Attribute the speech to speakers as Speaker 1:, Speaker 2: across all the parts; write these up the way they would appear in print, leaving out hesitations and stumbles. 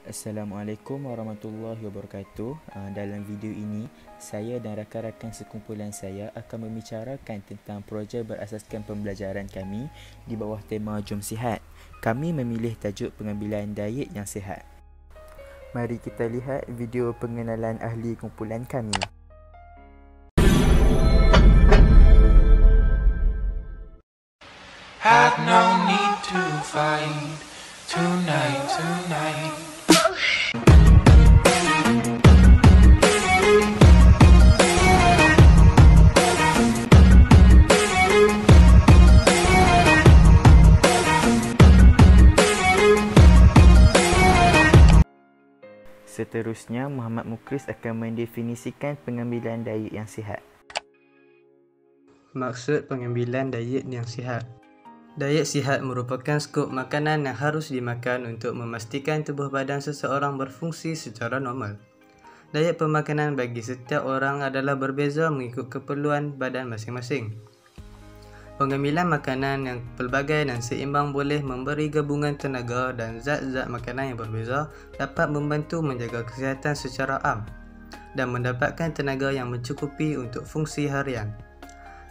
Speaker 1: Assalamualaikum warahmatullahi wabarakatuh. Dalam video ini, saya dan rakan-rakan sekumpulan saya akan membicarakan tentang projek berasaskan pembelajaran kami di bawah tema Jom Sihat. Kami memilih tajuk pengambilan diet yang sihat. Mari kita lihat video pengenalan ahli kumpulan kami.
Speaker 2: Had no need to fight tonight.
Speaker 1: Seterusnya, Muhammad Mukris akan mendefinisikan pengambilan diet yang sihat.
Speaker 3: Maksud pengambilan diet yang sihat. Diet sihat merupakan skop makanan yang harus dimakan untuk memastikan tubuh badan seseorang berfungsi secara normal. Diet pemakanan bagi setiap orang adalah berbeza mengikut keperluan badan masing-masing. Pengambilan makanan yang pelbagai dan seimbang boleh memberi gabungan tenaga dan zat-zat makanan yang berbeza dapat membantu menjaga kesihatan secara am dan mendapatkan tenaga yang mencukupi untuk fungsi harian.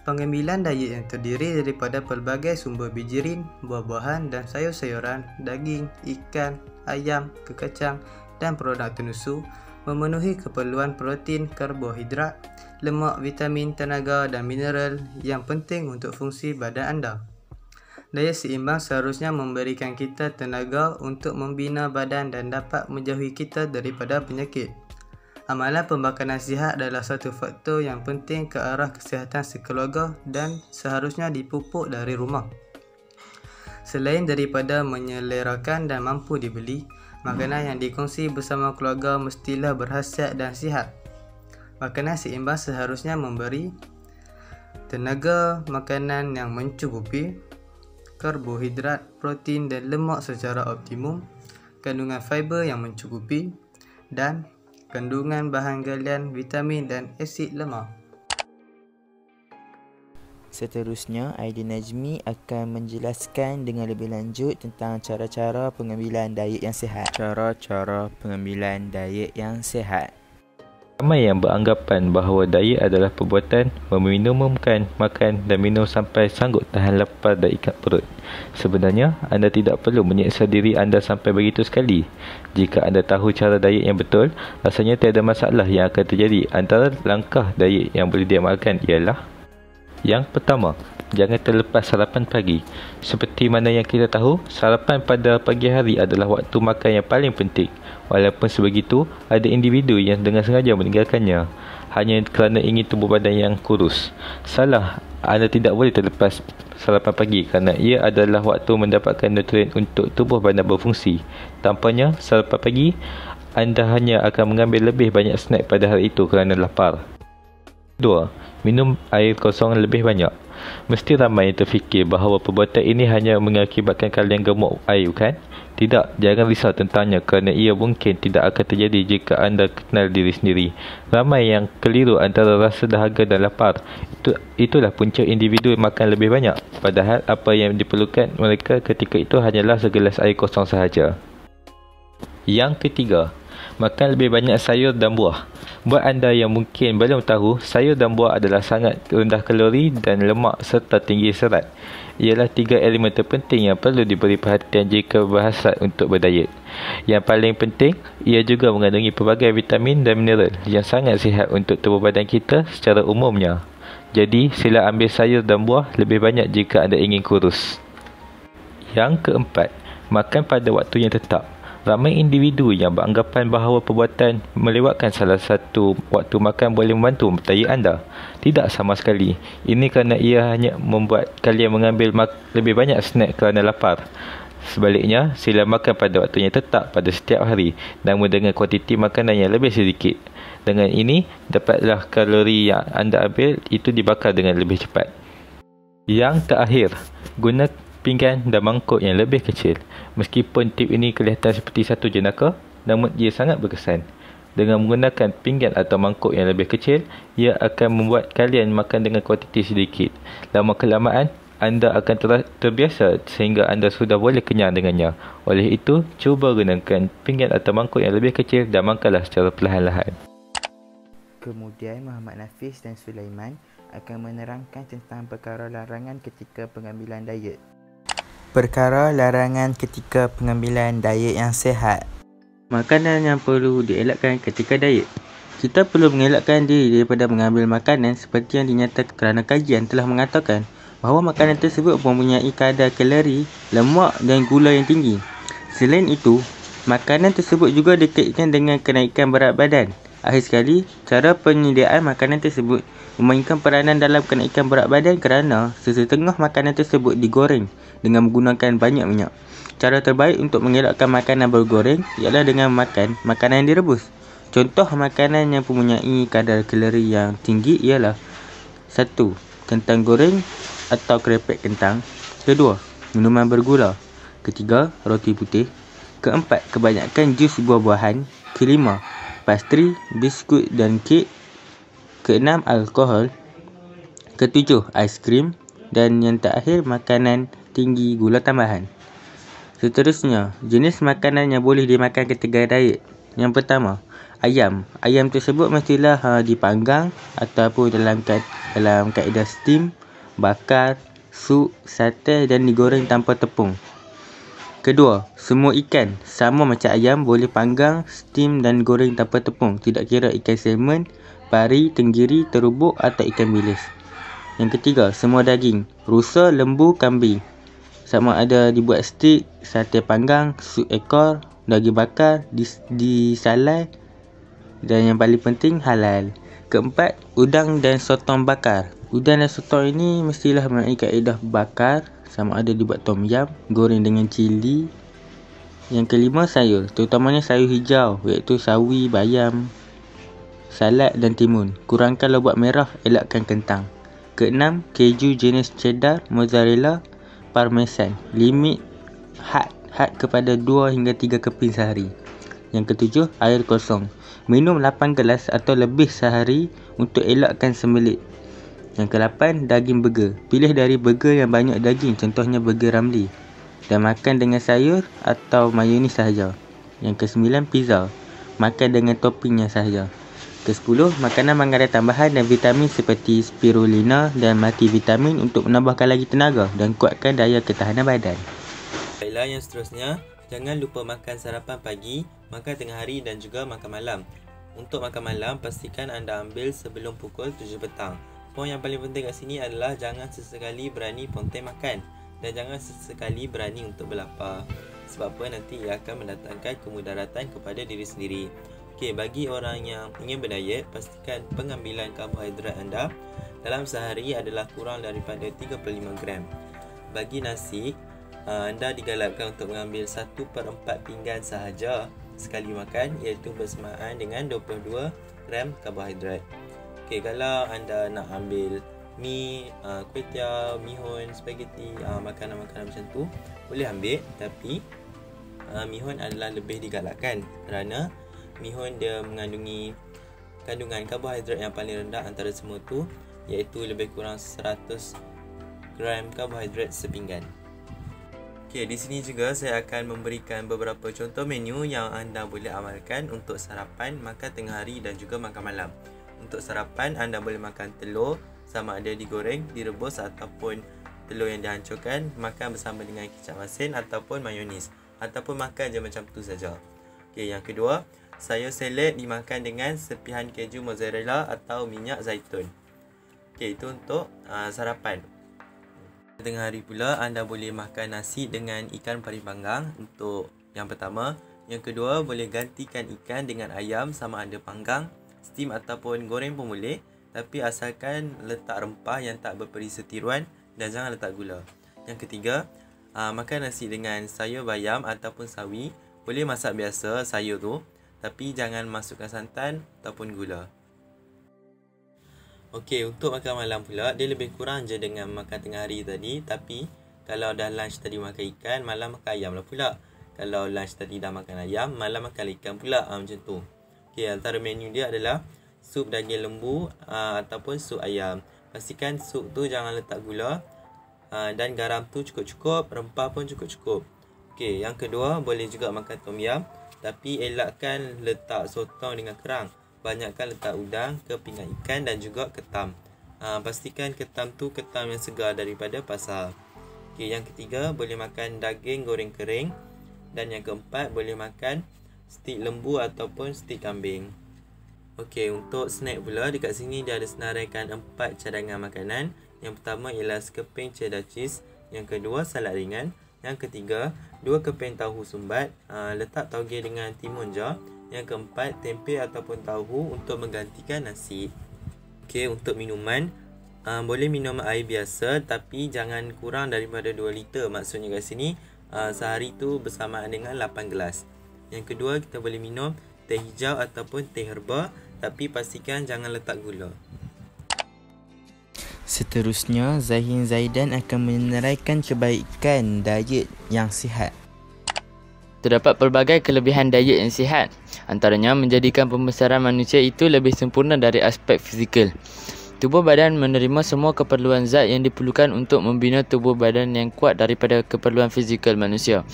Speaker 3: Pengambilan diet yang terdiri daripada pelbagai sumber bijirin, buah-buahan dan sayur-sayuran, daging, ikan, ayam, kekacang dan produk tenusu memenuhi keperluan protein, karbohidrat, lemak, vitamin, tenaga dan mineral yang penting untuk fungsi badan anda. Diet seimbang seharusnya memberikan kita tenaga untuk membina badan dan dapat menjauhi kita daripada penyakit. Amalan pembakaran sihat adalah satu faktor yang penting ke arah kesihatan sekeluarga dan seharusnya dipupuk dari rumah. Selain daripada menyelerakan dan mampu dibeli, makanan yang dikongsi bersama keluarga mestilah berkhasiat dan sihat. Makanan seimbang seharusnya memberi tenaga makanan yang mencukupi, karbohidrat, protein dan lemak secara optimum, kandungan fiber yang mencukupi, dan kandungan bahan galian, vitamin dan asid lemak.
Speaker 1: Seterusnya, Aidil Najmi akan menjelaskan dengan lebih lanjut tentang cara-cara pengambilan diet yang sihat. Cara-cara pengambilan diet yang sihat.
Speaker 4: Ramai yang beranggapan bahawa diet adalah perbuatan meminumkan makan dan minum sampai sanggup tahan lapar dan ikat perut. Sebenarnya, anda tidak perlu menyeksa diri anda sampai begitu sekali. Jika anda tahu cara diet yang betul, rasanya tiada masalah yang akan terjadi. Antara langkah diet yang boleh diamalkan ialah: yang pertama, jangan terlepas sarapan pagi. Seperti mana yang kita tahu, sarapan pada pagi hari adalah waktu makan yang paling penting. Walaupun sebegitu, ada individu yang dengan sengaja meninggalkannya hanya kerana ingin tubuh badan yang kurus. Salah, anda tidak boleh terlepas sarapan pagi kerana ia adalah waktu mendapatkan nutrien untuk tubuh badan berfungsi. Tanpanya, sarapan pagi, anda hanya akan mengambil lebih banyak snack pada hari itu kerana lapar. 2. Minum air kosong lebih banyak. Mesti ramai yang terfikir bahawa perbuatan ini hanya mengakibatkan kalian gemuk air, bukan? Tidak, jangan risau tentangnya kerana ia mungkin tidak akan terjadi jika anda kenal diri sendiri. Ramai yang keliru antara rasa dahaga dan lapar. Itulah punca individu makan lebih banyak. Padahal apa yang diperlukan mereka ketika itu hanyalah segelas air kosong sahaja. Yang ketiga, makan lebih banyak sayur dan buah. Buat anda yang mungkin belum tahu, sayur dan buah adalah sangat rendah kalori dan lemak serta tinggi serat. Ialah 3 elemen terpenting yang perlu diberi perhatian jika berhasrat untuk berdiet. Yang paling penting, ia juga mengandungi pelbagai vitamin dan mineral yang sangat sihat untuk tubuh badan kita secara umumnya. Jadi, sila ambil sayur dan buah lebih banyak jika anda ingin kurus. Yang keempat, makan pada waktu yang tetap. Ramai individu yang beranggapan bahawa perbuatan melewatkan salah satu waktu makan boleh membantu diet anda. Tidak sama sekali. Ini kerana ia hanya membuat kalian mengambil lebih banyak snack kerana lapar. Sebaliknya, sila makan pada waktu yang tetap pada setiap hari, namun dengan kuantiti makanan yang lebih sedikit. Dengan ini, dapatlah kalori yang anda ambil itu dibakar dengan lebih cepat. Yang terakhir, guna pinggan dan mangkuk yang lebih kecil. Meskipun tip ini kelihatan seperti satu jenaka, namun ia sangat berkesan. Dengan menggunakan pinggan atau mangkuk yang lebih kecil, ia akan membuat kalian makan dengan kuantiti sedikit. Lama kelamaan, anda akan terbiasa sehingga anda sudah boleh kenyang dengannya. Oleh itu, cuba gunakan pinggan atau mangkuk yang lebih kecil dan makanlah secara perlahan-lahan.
Speaker 1: Kemudian Muhammad Nafis dan Sulaiman akan menerangkan tentang perkara larangan ketika pengambilan diet. Perkara larangan ketika pengambilan diet yang sihat.
Speaker 3: Makanan yang perlu dielakkan ketika diet. Kita perlu mengelakkan diri daripada mengambil makanan seperti yang dinyatakan kerana kajian telah mengatakan bahawa makanan tersebut mempunyai kadar kalori, lemak dan gula yang tinggi. Selain itu, makanan tersebut juga dikaitkan dengan kenaikan berat badan. Akhir sekali, cara penyediaan makanan tersebut memainkan peranan dalam kenaikan berat badan kerana sesetengah makanan tersebut digoreng dengan menggunakan banyak minyak. Cara terbaik untuk mengelakkan makanan bergoreng ialah dengan makan makanan yang direbus. Contoh makanan yang mempunyai kadar kalori yang tinggi ialah 1. Kentang goreng atau kerepek kentang. 2. Minuman bergula. 3. Roti putih. 4. Kebanyakan jus buah-buahan. 5. Pastri, biskut dan kek. 6. Alkohol. 7. Aiskrim. Dan yang terakhir, makanan tinggi gula tambahan. Seterusnya, jenis makanan yang boleh dimakan ketika diet. Yang pertama, ayam. Ayam tersebut mestilah dipanggang ataupun dalam kaedah steam, bakar, sup, sate dan digoreng tanpa tepung. Kedua, semua ikan sama macam ayam boleh panggang, steam dan goreng tanpa tepung, tidak kira ikan salmon, pari, tenggiri, terubuk atau ikan bilis. Yang ketiga, semua daging, rusa, lembu, kambing, sama ada dibuat steak, sate panggang, sup ekor, daging bakar, disalai dan yang paling penting halal. Keempat, udang dan sotong bakar. Udang dan sotong ini mestilah mempunyai kaedah bakar, sama ada dibuat tom yum, goreng dengan cili. Yang kelima, sayur, terutamanya sayur hijau iaitu sawi, bayam, salad dan timun. Kurangkan lemak merah, elakkan kentang. Keenam, keju jenis cheddar, mozzarella, parmesan. Limit had kepada 2 hingga 3 keping sehari. Yang ketujuh, air kosong. Minum 8 gelas atau lebih sehari untuk elakkan sembelit. Yang ke-8, daging burger. Pilih dari burger yang banyak daging, contohnya burger Ramly, dan makan dengan sayur atau mayonis sahaja. Yang ke-9, pizza. Makan dengan toppingnya sahaja. Ke-10, makanan mengandung tambahan dan vitamin seperti spirulina dan multivitamin untuk menambahkan lagi tenaga dan kuatkan daya ketahanan badan.
Speaker 5: Baiklah, yang seterusnya, jangan lupa makan sarapan pagi, makan tengah hari dan juga makan malam. Untuk makan malam, pastikan anda ambil sebelum pukul 7 petang. Poin yang paling penting kat sini adalah jangan sesekali berani ponteng makan dan jangan sesekali berani untuk berlapar. Sebab apa? Nanti ia akan mendatangkan kemudaratan kepada diri sendiri. Okey, bagi orang yang ingin berdiet, pastikan pengambilan karbohidrat anda dalam sehari adalah kurang daripada 35 gram. Bagi nasi, anda digalakkan untuk mengambil 1/4 pinggan sahaja sekali makan, iaitu bersamaan dengan 22 gram karbohidrat. Okey, kalau anda nak ambil mi, kuih tiaw, mihun, spaghetti, makanan-makanan macam tu, boleh ambil, tapi mihun adalah lebih digalakkan kerana mihun dia mengandungi kandungan karbohidrat yang paling rendah antara semua tu, iaitu lebih kurang 100 gram karbohidrat sepinggan. Okey, di sini juga saya akan memberikan beberapa contoh menu yang anda boleh amalkan untuk sarapan, makan tengah hari dan juga makan malam. Untuk sarapan, anda boleh makan telur, sama ada digoreng, direbus ataupun telur yang dihancurkan, makan bersama dengan kicap masin ataupun mayonis, ataupun makan je macam tu saja. Okey, yang kedua, sayur salad dimakan dengan sepihan keju mozzarella atau minyak zaitun. Okey, itu untuk sarapan. Tengah hari pula, anda boleh makan nasi dengan ikan pari panggang untuk yang pertama. Yang kedua, boleh gantikan ikan dengan ayam, sama ada panggang, steam ataupun goreng pun boleh, tapi asalkan letak rempah yang tak berperisa tiruan dan jangan letak gula. Yang ketiga, makan nasi dengan sayur bayam ataupun sawi. Boleh masak biasa sayur tu, tapi jangan masukkan santan ataupun gula. Okey, untuk makan malam pula, dia lebih kurang je dengan makan tengah hari tadi, tapi kalau dah lunch tadi makan ikan, malam makan ayam lah pula. Kalau lunch tadi dah makan ayam, malam makan ikan pula, macam tu. Okey, antara menu dia adalah sup daging lembu ataupun sup ayam. Pastikan sup tu jangan letak gula. dan garam tu cukup-cukup, rempah pun cukup-cukup. Okey, yang kedua boleh juga makan tom yum, tapi elakkan letak sotong dengan kerang. Banyakkan letak udang, kepingan ikan dan juga ketam. Pastikan ketam tu ketam yang segar daripada pasar. Okey, yang ketiga boleh makan daging goreng kering, dan yang keempat boleh makan stik lembu ataupun stik kambing. Okey, untuk snack pula dekat sini dia ada senaraikan 4 cadangan makanan. Yang pertama ialah sekeping cheddar cheese, yang kedua salad ringan, yang ketiga 2 keping tahu sumbat, letak tauge dengan timun je. Yang keempat tempe ataupun tahu untuk menggantikan nasi. Okey, untuk minuman boleh minum air biasa tapi jangan kurang daripada 2 liter. Maksudnya kat sini sehari tu bersamaan dengan 8 gelas. Yang kedua kita boleh minum teh hijau ataupun teh herba, tapi pastikan jangan letak gula.
Speaker 1: Seterusnya, Zahin Zaidan akan meneraikan kebaikan diet yang sihat.
Speaker 6: Terdapat pelbagai kelebihan diet yang sihat. Antaranya menjadikan pembesaran manusia itu lebih sempurna dari aspek fizikal. Tubuh badan menerima semua keperluan zat yang diperlukan untuk membina tubuh badan yang kuat daripada keperluan fizikal manusia.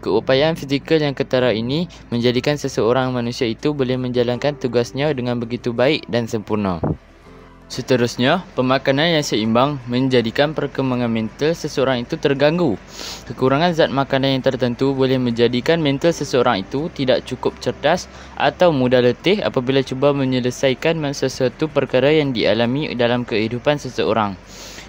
Speaker 6: Keupayaan fizikal yang ketara ini menjadikan seseorang manusia itu boleh menjalankan tugasnya dengan begitu baik dan sempurna. Seterusnya, pemakanan yang seimbang menjadikan perkembangan mental seseorang itu terganggu. Kekurangan zat makanan yang tertentu boleh menjadikan mental seseorang itu tidak cukup cerdas atau mudah letih apabila cuba menyelesaikan sesuatu perkara yang dialami dalam kehidupan seseorang.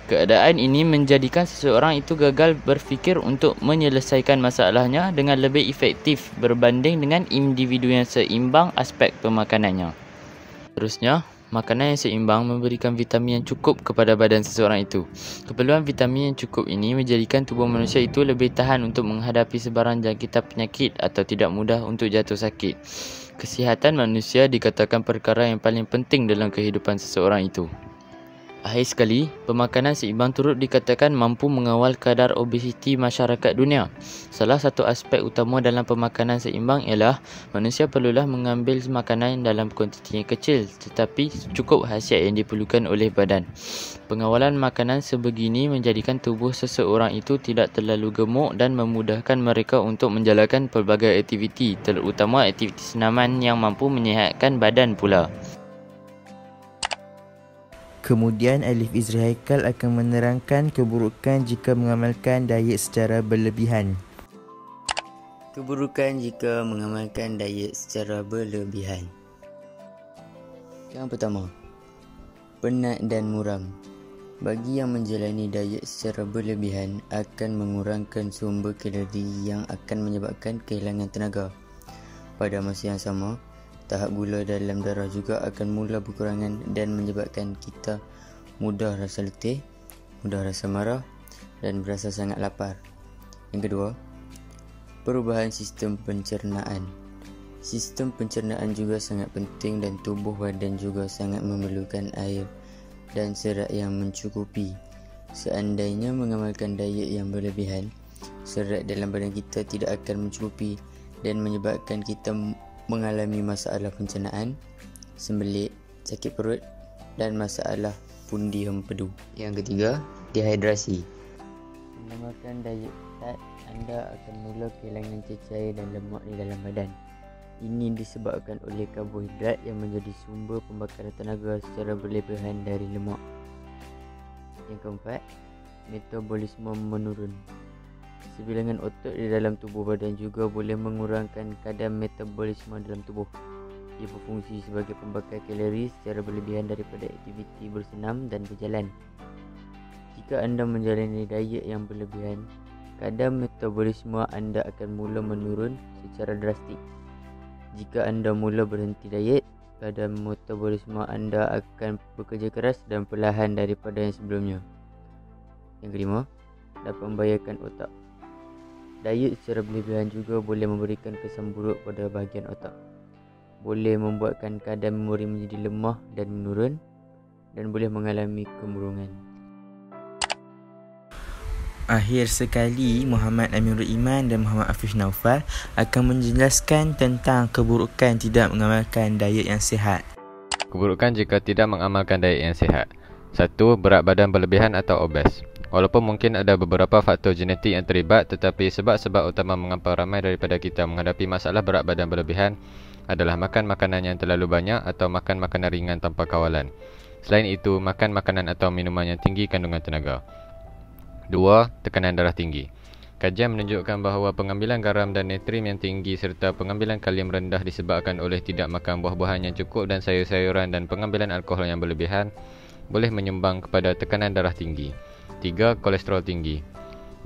Speaker 6: Keadaan ini menjadikan seseorang itu gagal berfikir untuk menyelesaikan masalahnya dengan lebih efektif berbanding dengan individu yang seimbang aspek pemakanannya. Terusnya, makanan yang seimbang memberikan vitamin yang cukup kepada badan seseorang itu. Keperluan vitamin yang cukup ini menjadikan tubuh manusia itu lebih tahan untuk menghadapi sebarang jangkitan penyakit atau tidak mudah untuk jatuh sakit. Kesihatan manusia dikatakan perkara yang paling penting dalam kehidupan seseorang itu. Akhir sekali, pemakanan seimbang turut dikatakan mampu mengawal kadar obesiti masyarakat dunia. Salah satu aspek utama dalam pemakanan seimbang ialah manusia perlulah mengambil makanan dalam kuantiti yang kecil tetapi cukup khasiat yang diperlukan oleh badan. Pengawalan makanan sebegini menjadikan tubuh seseorang itu tidak terlalu gemuk dan memudahkan mereka untuk menjalankan pelbagai aktiviti, terutama aktiviti senaman yang mampu menyihatkan badan pula.
Speaker 1: Kemudian Alif Izri Haikal akan menerangkan keburukan jika mengamalkan diet secara berlebihan.
Speaker 7: Keburukan jika mengamalkan diet secara berlebihan. Yang pertama, penat dan muram. Bagi yang menjalani diet secara berlebihan akan mengurangkan sumber kalori yang akan menyebabkan kehilangan tenaga. Pada masa yang sama, tahap gula dalam darah juga akan mula berkurangan dan menyebabkan kita mudah rasa letih, mudah rasa marah dan berasa sangat lapar. Yang kedua, perubahan sistem pencernaan. Sistem pencernaan juga sangat penting dan tubuh badan juga sangat memerlukan air dan serat yang mencukupi. Seandainya mengamalkan diet yang berlebihan, serat dalam badan kita tidak akan mencukupi dan menyebabkan kita mengalami masalah pencernaan, sembelit, sakit perut dan masalah pundi empedu. Yang ketiga, dehidrasi. Mengamalkan diet ketat, anda akan mula kehilangan cecair dan lemak di dalam badan. Ini disebabkan oleh karbohidrat yang menjadi sumber pembakaran tenaga secara berlebihan dari lemak. Yang keempat, metabolisme menurun. Sebilangan otot di dalam tubuh badan juga boleh mengurangkan kadar metabolisme dalam tubuh. Ia berfungsi sebagai pembakar kalori secara berlebihan daripada aktiviti bersenam dan berjalan. Jika anda menjalani diet yang berlebihan, kadar metabolisme anda akan mula menurun secara drastik. Jika anda mula berhenti diet, kadar metabolisme anda akan bekerja keras dan perlahan daripada yang sebelumnya. Yang kelima, dapat membahayakan otak. Diet secara berlebihan juga boleh memberikan kesan buruk pada bahagian otak. Boleh membuatkan kadar memori menjadi lemah dan menurun dan boleh mengalami kemurungan.
Speaker 1: Akhir sekali, Muhammad Amirul Iman dan Muhammad Afif Naufal akan menjelaskan tentang keburukan tidak mengamalkan diet yang sihat.
Speaker 4: Keburukan jika tidak mengamalkan diet yang sihat. 1. Berat badan berlebihan atau obes.
Speaker 8: Walaupun mungkin ada beberapa faktor genetik yang terlibat, tetapi sebab-sebab utama mengapa ramai daripada kita menghadapi masalah berat badan berlebihan adalah makan makanan yang terlalu banyak atau makan makanan ringan tanpa kawalan. Selain itu, makan makanan atau minuman yang tinggi kandungan tenaga. 2. Tekanan darah tinggi. Kajian menunjukkan bahawa pengambilan garam dan natrium yang tinggi serta pengambilan kalium rendah disebabkan oleh tidak makan buah-buahan yang cukup dan sayur-sayuran dan pengambilan alkohol yang berlebihan boleh menyumbang kepada tekanan darah tinggi. 3. Kolesterol tinggi.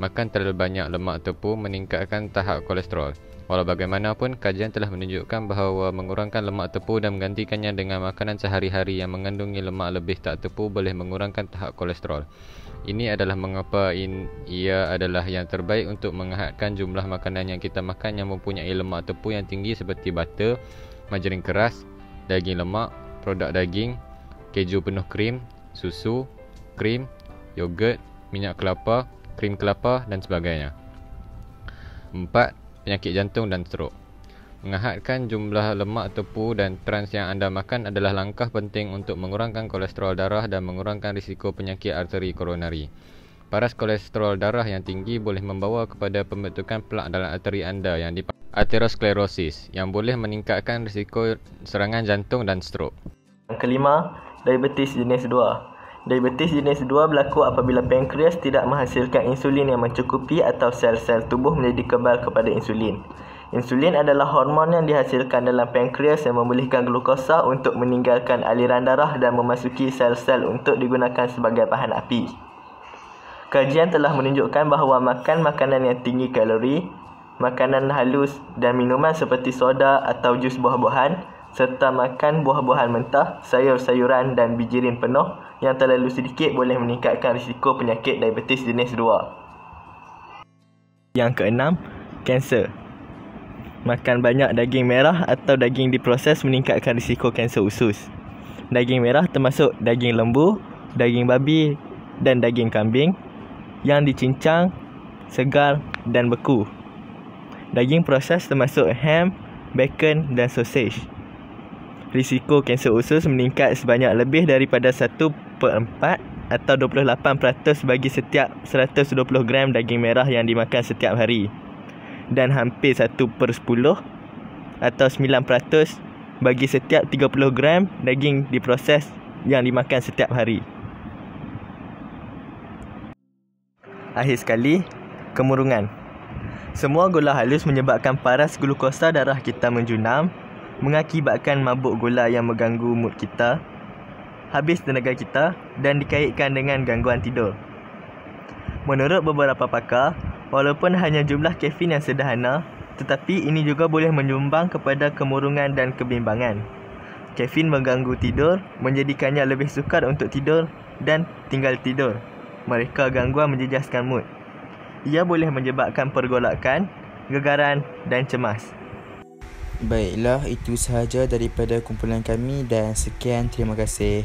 Speaker 8: Makan terlalu banyak lemak tepu meningkatkan tahap kolesterol. Walau bagaimanapun, kajian telah menunjukkan bahawa mengurangkan lemak tepu dan menggantikannya dengan makanan sehari-hari yang mengandungi lemak lebih tak tepu boleh mengurangkan tahap kolesterol. Ini adalah mengapa ia adalah yang terbaik untuk mengehadkan jumlah makanan yang kita makan yang mempunyai lemak tepu yang tinggi seperti butter, margarin keras, daging lemak, produk daging, keju penuh krim, susu, krim, yogurt, minyak kelapa, krim kelapa dan sebagainya. 4. Penyakit jantung dan strok. Mengehadkan jumlah lemak tepu dan trans yang anda makan adalah langkah penting untuk mengurangkan kolesterol darah dan mengurangkan risiko penyakit arteri koronari. Paras kolesterol darah yang tinggi boleh membawa kepada pembentukan plak dalam arteri anda yang dipanggil aterosklerosis yang boleh meningkatkan risiko serangan jantung dan strok.
Speaker 9: Yang kelima, diabetes jenis 2. Diabetes jenis 2 berlaku apabila pankreas tidak menghasilkan insulin yang mencukupi atau sel-sel tubuh menjadi kebal kepada insulin. Insulin adalah hormon yang dihasilkan dalam pankreas yang membolehkan glukosa untuk meninggalkan aliran darah dan memasuki sel-sel untuk digunakan sebagai bahan api. Kajian telah menunjukkan bahawa makan makanan yang tinggi kalori, makanan halus dan minuman seperti soda atau jus buah-buahan serta makan buah-buahan mentah, sayur-sayuran dan bijirin penuh yang terlalu sedikit boleh meningkatkan risiko penyakit diabetes jenis 2.
Speaker 10: Yang keenam, kanser. Makan banyak daging merah atau daging diproses meningkatkan risiko kanser usus. Daging merah termasuk daging lembu, daging babi dan daging kambing yang dicincang, segar dan beku. Daging proses termasuk ham, bacon dan sausage. Risiko kanser usus meningkat sebanyak lebih daripada 1/4 atau 28% bagi setiap 120 gram daging merah yang dimakan setiap hari dan hampir 1/10 atau 9% bagi setiap 30 gram daging diproses yang dimakan setiap hari. Akhir sekali, kemurungan. Semua gula halus menyebabkan paras glukosa darah kita menjunam, mengakibatkan mabuk gula yang mengganggu mood kita, habis tenaga kita dan dikaitkan dengan gangguan tidur. Menurut beberapa pakar, walaupun hanya jumlah kafein yang sederhana, tetapi ini juga boleh menyumbang kepada kemurungan dan kebimbangan. Kafein mengganggu tidur, menjadikannya lebih sukar untuk tidur dan tinggal tidur. Mereka gangguan menjejaskan mood. Ia boleh menyebabkan pergolakan, gegaran dan cemas.
Speaker 1: Baiklah, itu sahaja daripada kumpulan kami dan sekian, terima kasih.